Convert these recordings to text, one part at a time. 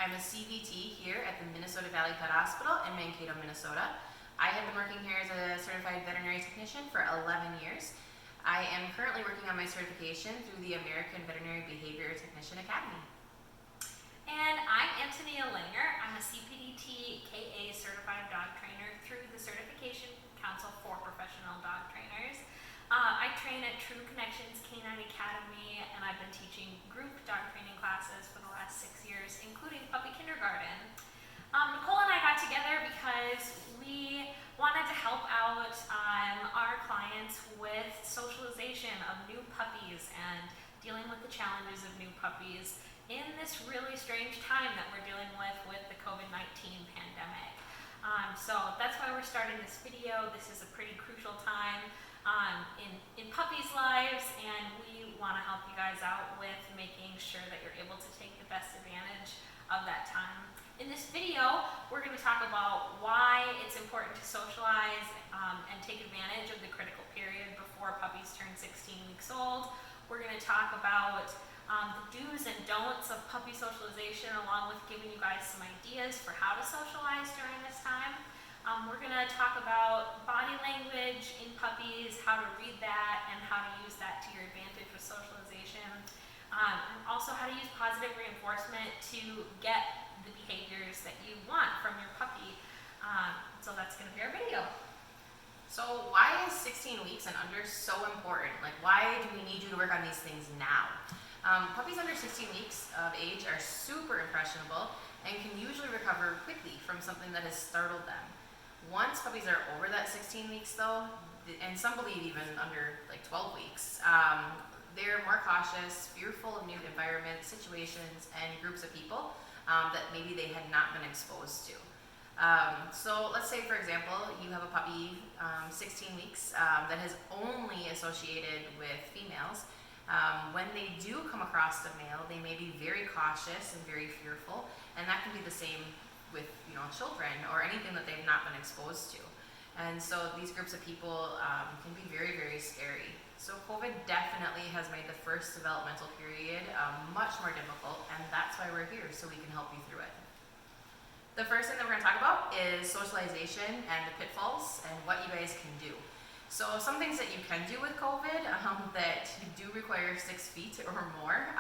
I'm a CVT here at the Minnesota Valley Pet Hospital in Mankato, Minnesota. I have been working here as a certified veterinary technician for 11 years. I am currently working on my certification through the American Veterinary Behavior Technician Academy. And I'm Antonia I'm a CPDT KA certified dog trainer through the Certification Council for Professional Dog Trainers. I train at True Connections Canine Academy, and I've been teaching group dog training classes for the last 6 years, including puppy kindergarten. Nicole and I got together because we wanted to help out our clients with socialization of new puppies and dealing with the challenges of new puppies in this really strange time that we're dealing with the COVID-19 pandemic. So that's why we're starting this video. This is a pretty crucial time in puppies' lives, and we want to help you guys out with making sure that you're able to take the best advantage of that time. In this video, we're going to talk about why it's important to socialize and take advantage of the critical period before puppies turn 16 weeks old. We're going to talk about the do's and don'ts of puppy socialization, along with giving you guys some ideas for how to socialize during this time. We're going to talk about body language in puppies, how to read that, and how to use that to your advantage with socialization. And also how to use positive reinforcement to get the behaviors that you want from your puppy. So that's going to be our video. So why is 16 weeks and under so important? Like, why do we need you to work on these things now? Puppies under 16 weeks of age are super impressionable and can usually recover quickly from something that has startled them. Once puppies are over that 16 weeks though, and some believe even under like 12 weeks, they're more cautious, fearful of new environments, situations, and groups of people that maybe they had not been exposed to. So let's say, for example, you have a puppy 16 weeks that has only associated with females. When they do come across a male, they may be very cautious and very fearful, and that can be the same with children or anything that they've not been exposed to. And so these groups of people can be very, very scary. So COVID definitely has made the first developmental period much more difficult, and that's why we're here, so we can help you through it. The first thing that we're going to talk about is socialization and the pitfalls and what you guys can do. So some things that you can do with COVID that do require 6 feet or more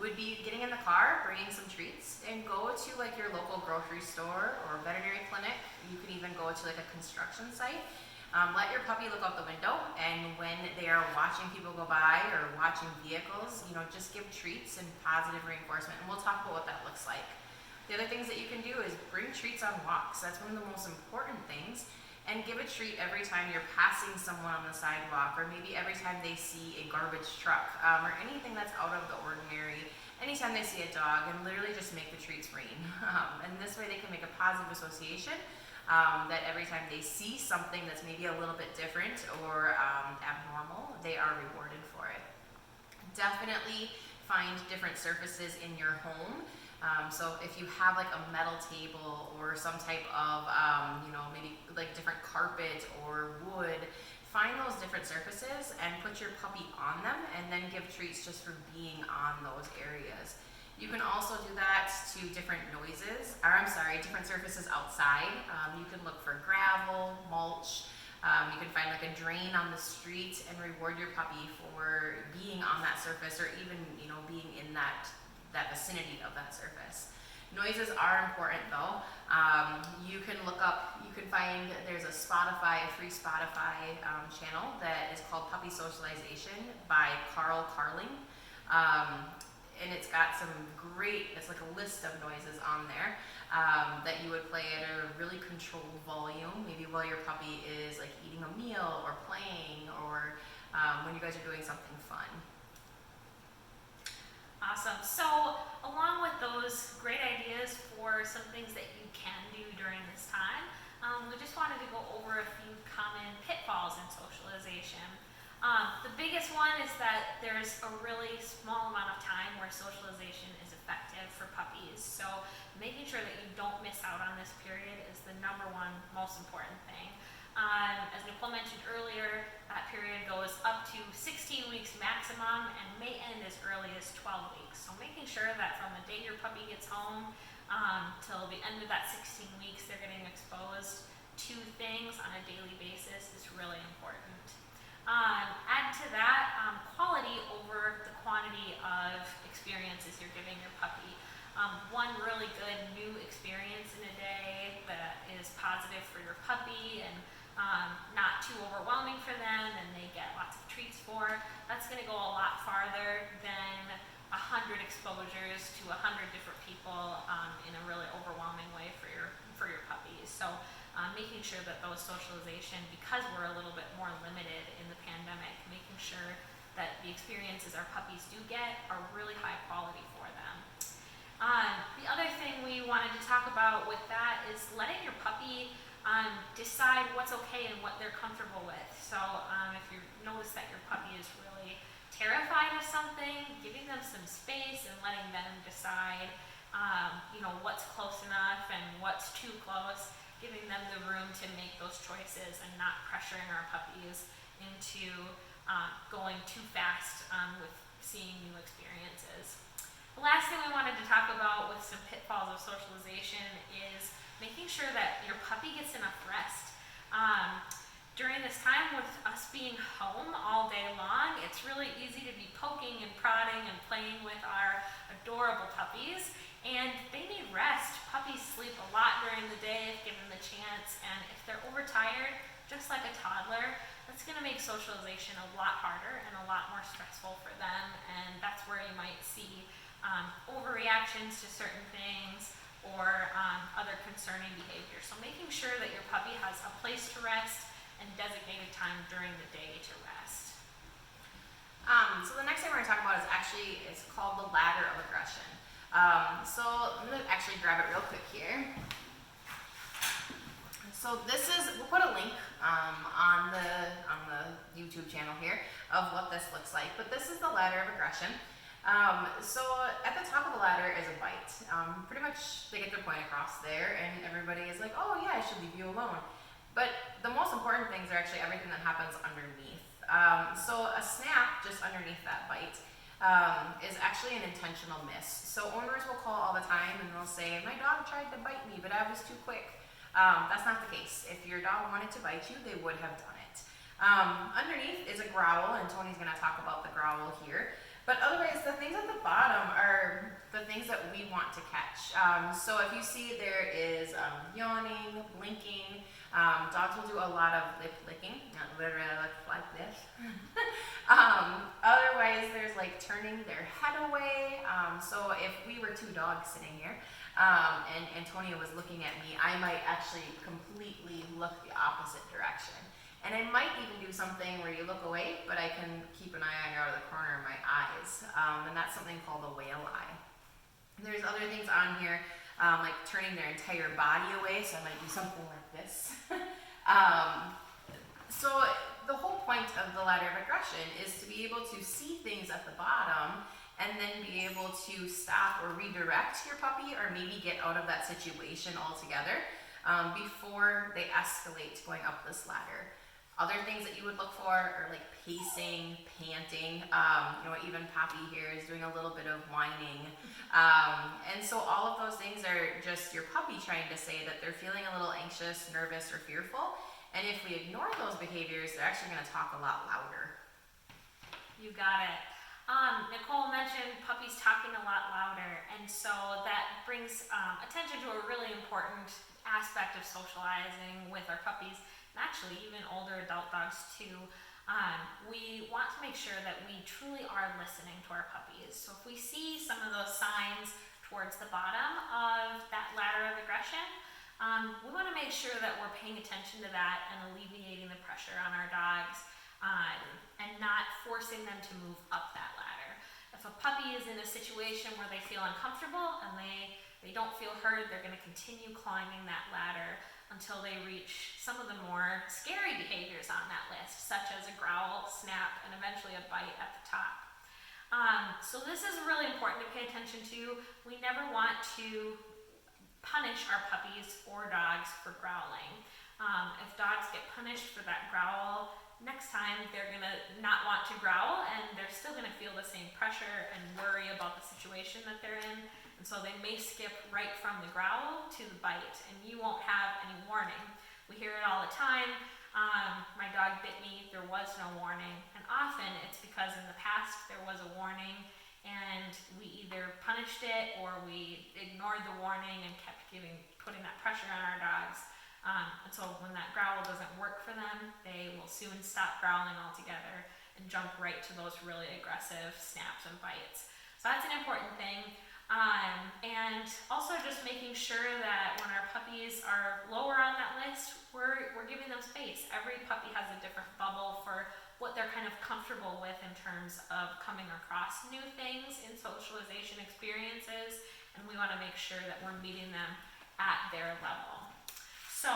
would be getting in the car, bringing some treats, and go to like your local grocery store or veterinary clinic. You can even go to like a construction site. Let your puppy look out the window, and when they are watching people go by or watching vehicles, just give treats and positive reinforcement, and we'll talk about what that looks like. The other things that you can do is bring treats on walks. That's one of the most important things. And give a treat every time you're passing someone on the sidewalk, or maybe every time they see a garbage truck, or anything that's out of the ordinary, anytime they see a dog, and literally just make the treats rain. And this way they can make a positive association that every time they see something that's maybe a little bit different or abnormal, they are rewarded for it. Definitely find different surfaces in your home. So if you have like a metal table or some type of, maybe like different carpet or wood, find those different surfaces and put your puppy on them, and then give treats just for being on those areas. You can also do that to different different surfaces outside. You can look for gravel, mulch. You can find like a drain on the street and reward your puppy for being on that surface, or even, being in that vicinity of that surface. Noises are important though. You can find, there's a free Spotify channel that is called Puppy Socialization by Carl Carling. And it's got it's like a list of noises on there that you would play at a really controlled volume, maybe while your puppy is like eating a meal or playing, or when you guys are doing something fun. Awesome. So along with those great ideas for some things that you can do during this time, we just wanted to go over a few common pitfalls in socialization. The biggest one is that there's a really small amount of time where socialization is effective for puppies. So making sure that you don't miss out on this period is the #1 most important thing. As Nicole mentioned earlier, that period goes up to 16 weeks maximum and may end as early as 12 weeks. So making sure that from the day your puppy gets home till the end of that 16 weeks, they're getting exposed to things on a daily basis is really important. Add to that quality over the quantity of experiences you're giving your puppy. One really good new experience in a day that is positive for your puppy and not too overwhelming for them and they get lots of treats for, that's going to go a lot farther than 100 exposures to 100 different people in a really overwhelming way for your puppies. So making sure that those socialization, because we're a little bit more limited in the pandemic, making sure that the experiences our puppies do get are really high quality for them. The other thing we wanted to talk about with that is letting your puppy decide what's okay and what they're comfortable with. So if you notice that your puppy is really terrified of something, giving them some space and letting them decide what's close enough and what's too close, giving them the room to make those choices and not pressuring our puppies into going too fast with seeing new experiences. The last thing we wanted to talk about with some pitfalls of socialization is making sure that your puppy gets enough rest. During this time with us being home all day long, it's really easy to be poking and prodding and playing with our adorable puppies, and they need rest. Puppies sleep a lot during the day if given the chance, and if they're overtired, just like a toddler, that's going to make socialization a lot harder and a lot more stressful for them, and that's where you might see overreactions to certain things or other concerning behavior. So making sure that your puppy has a place to rest and designated time during the day to rest. So the next thing we're going to talk about is called the ladder of aggression. So I'm going to actually grab it real quick here. So we'll put a link on the YouTube channel here of what this looks like, but this is the ladder of aggression. So at the top of the ladder is a bite. Pretty much they get their point across there and everybody is like, oh yeah, I should leave you alone. But the most important things are actually everything that happens underneath. So a snap just underneath that bite is actually an intentional miss. So owners will call all the time and they'll say, my dog tried to bite me, but I was too quick. That's not the case. If your dog wanted to bite you, they would have done it. Underneath is a growl, and Tony's going to talk about the growl here. But otherwise, the things at the bottom are the things that we want to catch. So if you see there is yawning, blinking, dogs will do a lot of lip licking, not literally like this. Otherwise, there's like turning their head away. So if we were two dogs sitting here and Antonia was looking at me, I might actually completely look the opposite direction. And I might even do something where you look away, but I can keep an eye on you out of the corner of my eyes. And that's something called a whale eye. There's other things on here, like turning their entire body away, so I might do something like this. So the whole point of the ladder of aggression is to be able to see things at the bottom and then be able to stop or redirect your puppy or maybe get out of that situation altogether before they escalate going up this ladder. Other things that you would look for are like pacing, panting, even Poppy here is doing a little bit of whining. And so all of those things are just your puppy trying to say that they're feeling a little anxious, nervous, or fearful. And if we ignore those behaviors, they're actually going to talk a lot louder. You got it. Nicole mentioned puppies talking a lot louder, and so that brings attention to a really important aspect of socializing with our puppies, and actually even older adult dogs too. We want to make sure that we truly are listening to our puppies. So if we see some of those signs towards the bottom of that ladder of aggression, we want to make sure that we're paying attention to that and alleviating the pressure on our dogs and not forcing them to move up that ladder. If a puppy is in a situation where they feel uncomfortable and they don't feel heard, they're going to continue climbing that ladder until they reach some of the more scary behaviors on that list, such as a growl, snap, and eventually a bite at the top. So this is really important to pay attention to. We never want to punish our puppies or dogs for growling. If dogs get punished for that growl, next time they're gonna not want to growl, and they're still gonna feel the same pressure and worry about the situation that they're in. And so they may skip right from the growl to the bite, and you won't have any warning. We hear it all the time. My dog bit me, there was no warning. And often it's because in the past there was a warning and we either punished it or we ignored the warning and kept putting that pressure on our dogs. And so when that growl doesn't work for them, they will soon stop growling altogether and jump right to those really aggressive snaps and bites. So that's an important thing. And also just making sure that when our puppies are lower on that list, we're giving them space. Every puppy has a different bubble for what they're kind of comfortable with in terms of coming across new things in socialization experiences, and we want to make sure that we're meeting them at their level. So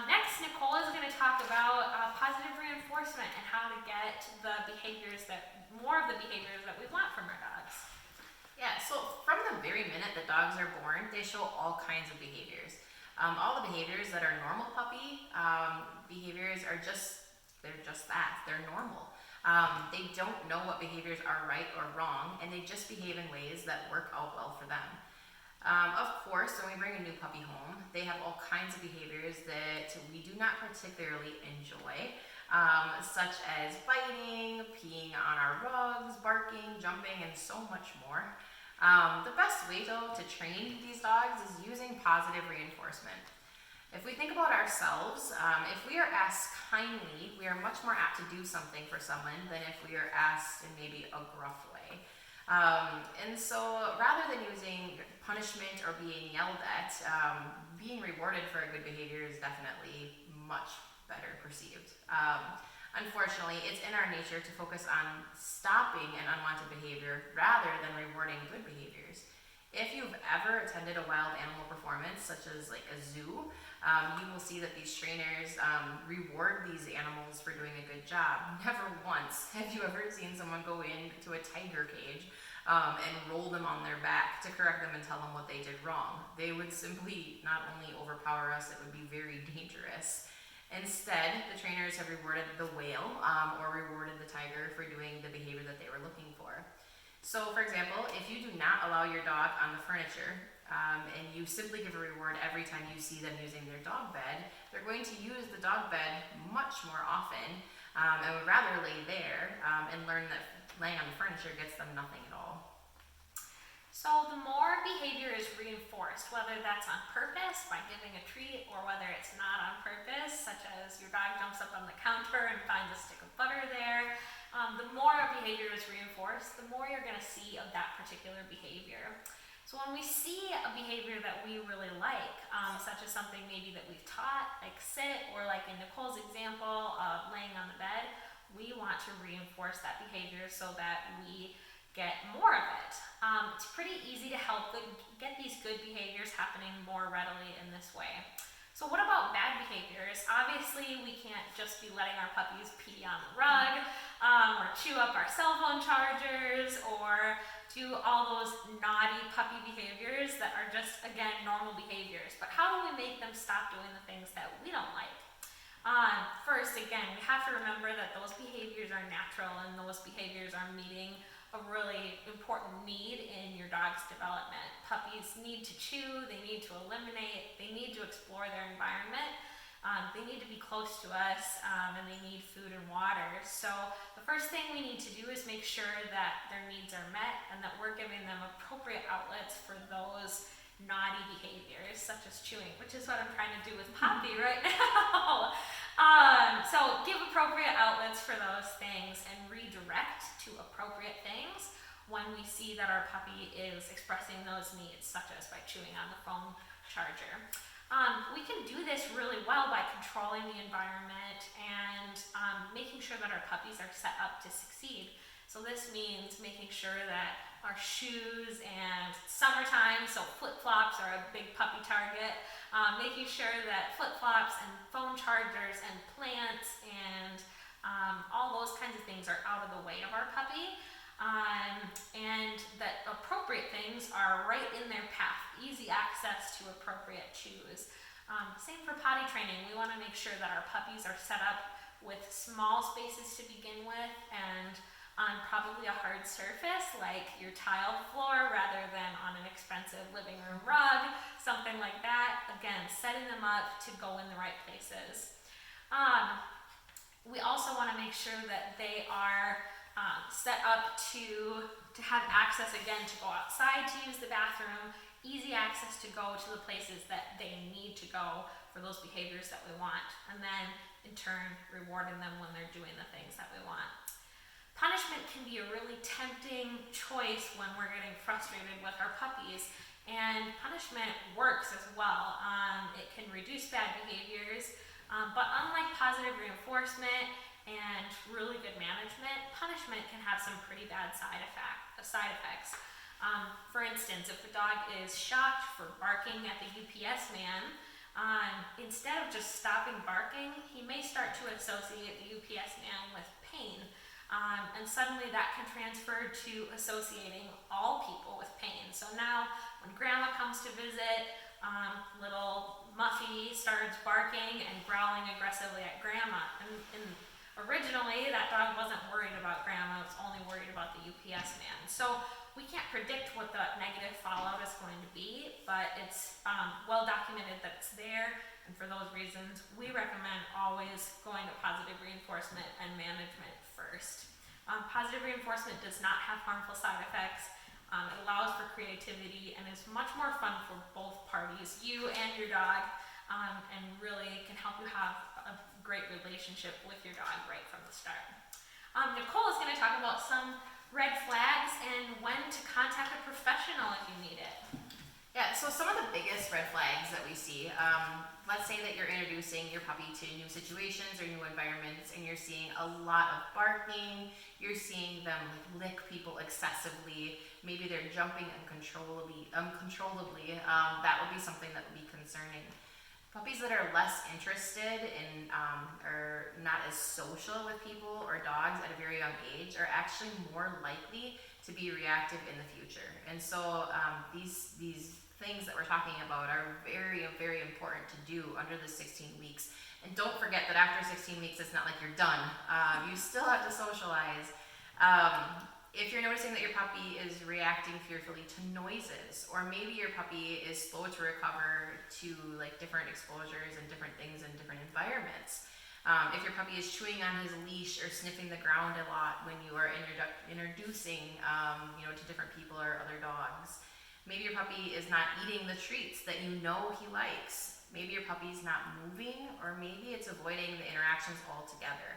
next, Nicole is going to talk about positive reinforcement and how to get more of the behaviors that we want from our dogs. Yeah, so from the very minute that dogs are born, they show all kinds of behaviors. All the behaviors that are normal puppy behaviors they're just that, they're normal. They don't know what behaviors are right or wrong, and they just behave in ways that work out well for them. Of course, when we bring a new puppy home, they have all kinds of behaviors that we do not particularly enjoy, such as biting, peeing on our rugs, barking, jumping, and so much more. The best way, though, to train these dogs is using positive reinforcement. If we think about ourselves, if we are asked kindly, we are much more apt to do something for someone than if we are asked in maybe a gruff way. And so rather than using punishment or being yelled at, being rewarded for a good behavior is definitely much better perceived. Unfortunately, it's in our nature to focus on stopping an unwanted behavior rather than rewarding good behaviors. If you've ever attended a wild animal performance, such as like a zoo, you will see that these trainers reward these animals for doing a good job. Never once have you ever seen someone go into a tiger cage and roll them on their back to correct them and tell them what they did wrong. They would simply not only overpower us, it would be very dangerous. Instead, the trainers have rewarded the whale or rewarded the tiger for doing the behavior that they were looking for. So, for example, if you do not allow your dog on the furniture and you simply give a reward every time you see them using their dog bed, they're going to use the dog bed much more often and would rather lay there and learn that laying on the furniture gets them nothing at all. So the more behavior is reinforced, whether that's on purpose by giving a treat or whether it's not on purpose, such as your dog jumps up on the counter and finds a stick of butter there, the more a behavior is reinforced, the more you're going to see of that particular behavior. So when we see a behavior that we really like, such as something maybe that we've taught, like sit, or like in Nicole's example of laying on the bed, we want to reinforce that behavior so that we get more of it. It's pretty easy to get these good behaviors happening more readily in this way. So what about bad behaviors? Obviously, we can't just be letting our puppies pee on the rug, or chew up our cell phone chargers, or do all those naughty puppy behaviors that are just, again, normal behaviors. But how do we make them stop doing the things that we don't like? First, again, we have to remember that those behaviors are natural and those behaviors are meeting a really important need in your dog's development. Puppies need to chew, they need to eliminate, they need to explore their environment, they need to be close to us, and they need food and water. So the first thing we need to do is make sure that their needs are met and that we're giving them appropriate outlets for those naughty behaviors, such as chewing, which is what I'm trying to do with Poppy right now. So give appropriate outlets for those things and redirect to appropriate things when we see that our puppy is expressing those needs, such as by chewing on the phone charger. We can do this really well by controlling the environment and making sure that our puppies are set up to succeed. So this means making sure that our shoes, and summertime, so flip-flops are a big puppy target, making sure that flip-flops and phone chargers and plants and all those kinds of things are out of the way of our puppy, and that appropriate things are right in their path, easy access to appropriate chews. Same for potty training. We want to make sure that our puppies are set up with small spaces to begin with and on probably a hard surface like your tiled floor rather than on an expensive living room rug, something like that. Again, setting them up to go in the right places. We also want to make sure that they are set up to have access again to go outside to use the bathroom, easy access to go to the places that they need to go for those behaviors that we want, and then in turn rewarding them when they're doing the things that we want. Punishment can be a really tempting choice when we're getting frustrated with our puppies, and punishment works as well. It can reduce bad behaviors, but unlike positive reinforcement and really good management, punishment can have some pretty bad side effects. For instance, if the dog is shocked for barking at the UPS man, instead of just stopping barking, he may start to associate the UPS man with pain. And suddenly that can transfer to associating all people with pain. So now when grandma comes to visit, little Muffy starts barking and growling aggressively at grandma. And originally that dog wasn't worried about grandma, it was only worried about the UPS man. So we can't predict what the negative fallout is going to be, but it's well documented that it's there. And for those reasons, we recommend always going to positive reinforcement and management first. Positive reinforcement does not have harmful side effects. It allows for creativity and is much more fun for both parties, you and your dog, and really can help you have a great relationship with your dog right from the start. Nicole is going to talk about some red flags and when to contact a professional if you need it. Yeah, so some of the biggest red flags that we see, let's say that you're introducing your puppy to new situations or new environments and you're seeing a lot of barking, you're seeing them like lick people excessively, maybe they're jumping uncontrollably, that would be something that would be concerning. Puppies that are less interested in or not as social with people or dogs at a very young age are actually more likely to be reactive in the future. And so these things that we're talking about are very, very important to do under the 16 weeks. And don't forget that after 16 weeks, it's not like you're done. You still have to socialize. If you're noticing that your puppy is reacting fearfully to noises, or maybe your puppy is slow to recover to like different exposures and different things in different environments. If your puppy is chewing on his leash or sniffing the ground a lot when you are introducing to different people or other dogs. Maybe your puppy is not eating the treats that you know he likes. Maybe your puppy's not moving, or maybe it's avoiding the interactions altogether.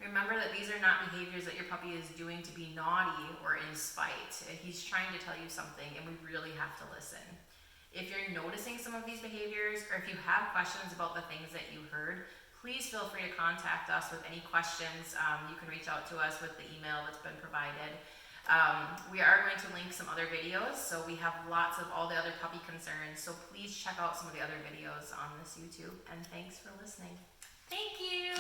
Remember that these are not behaviors that your puppy is doing to be naughty or in spite. He's trying to tell you something, and we really have to listen. If you're noticing some of these behaviors, or if you have questions about the things that you heard, please feel free to contact us with any questions. You can reach out to us with the email that's been provided. We are going to link some other videos, so we have lots of all the other puppy concerns, so please check out some of the other videos on this YouTube, and thanks for listening. Thank you!